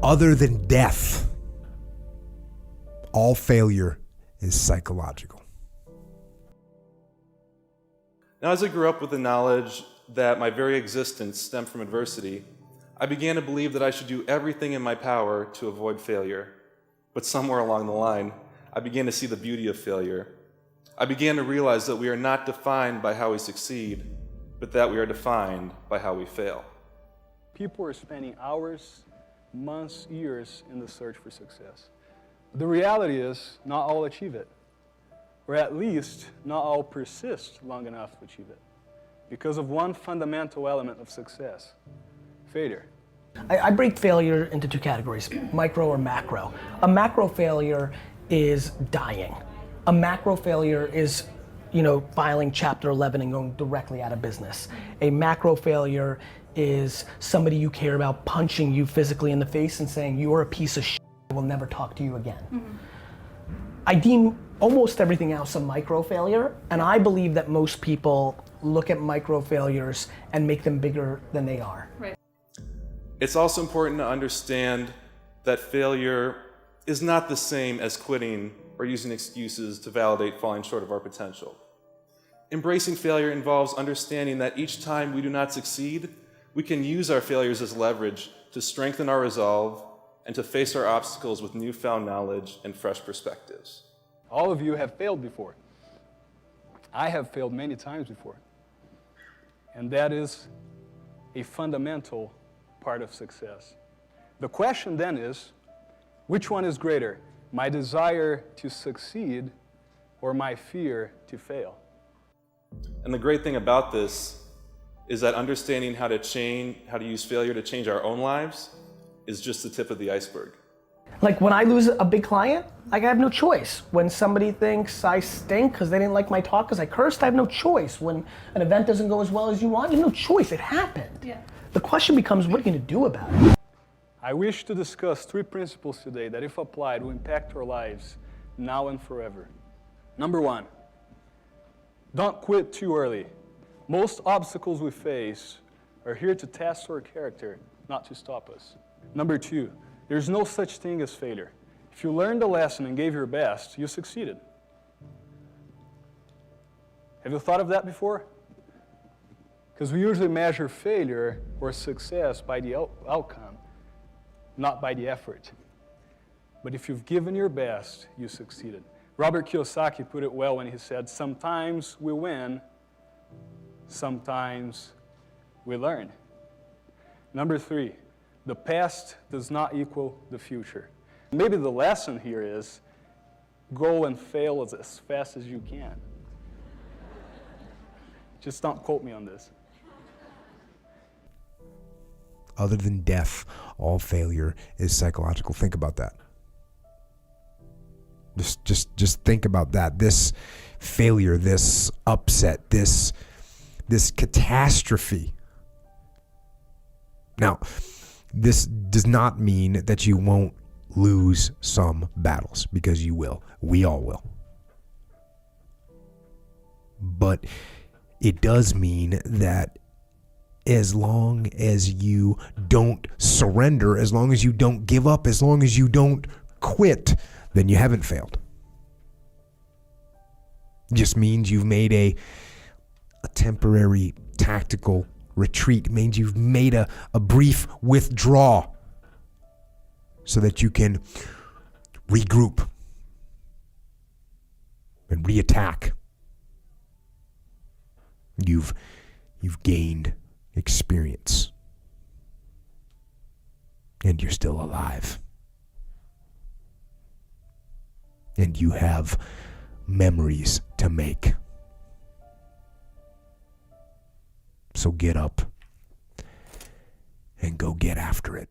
Other than death, all failure is psychological. Now, as I grew up with the knowledge that my very existence stemmed from adversity, I began to believe that I should do everything in my power to avoid failure. But somewhere along the line, I began to see the beauty of failure. I began to realize that we are not defined by how we succeed, but that we are defined by how we fail. People are spending hours, months, years in the search for success. The reality is, not all achieve it. Or at least, not all persist long enough to achieve it. Because of one fundamental element of success: failure. I break failure into two categories, micro or macro. A macro failure is dying. A macro failure is, filing Chapter 11 and going directly out of business. A macro failure is somebody you care about punching you physically in the face and saying, you're a piece of shit, I will never talk to you again. Mm-hmm. I deem almost everything else a micro failure, and I believe that most people look at micro failures and make them bigger than they are. Right. It's also important to understand that failure is not the same as quitting or using excuses to validate falling short of our potential. Embracing failure involves understanding that each time we do not succeed, we can use our failures as leverage to strengthen our resolve and to face our obstacles with newfound knowledge and fresh perspectives. All of you have failed before. I have failed many times before. And that is a fundamental part of success. The question then is, which one is greater? My desire to succeed or my fear to fail? And the great thing about this is that understanding how to use failure to change our own lives is just the tip of the iceberg. Like when I lose a big client, I have no choice. When somebody thinks I stink because they didn't like my talk because I cursed, I have no choice. When an event doesn't go as well as you want, you have no choice, it happened. Yeah. The question becomes, what are you gonna do about it? I wish to discuss 3 principles today that, if applied, will impact our lives now and forever. Number 1, don't quit too early. Most obstacles we face are here to test our character, not to stop us. Number 2, there's no such thing as failure. If you learned a lesson and gave your best, you succeeded. Have you thought of that before? Because we usually measure failure or success by the outcome, not by the effort. But if you've given your best, you succeeded. Robert Kiyosaki put it well when he said, sometimes we win, sometimes we learn. Number 3, the past does not equal the future. Maybe the lesson here is, go and fail as fast as you can. Just don't quote me on this. Other than death, all failure is psychological. Think about that. Just think about that. This failure, this upset, this catastrophe. Now, this does not mean that you won't lose some battles, because you will. We all will. But it does mean that as long as you don't surrender, as long as you don't give up, as long as you don't quit, then you haven't failed. It just means you've made a temporary tactical retreat. It means you've made a brief withdrawal so that you can regroup and reattack. You've gained experience, and you're still alive, and you have memories to make. So get up and go get after it.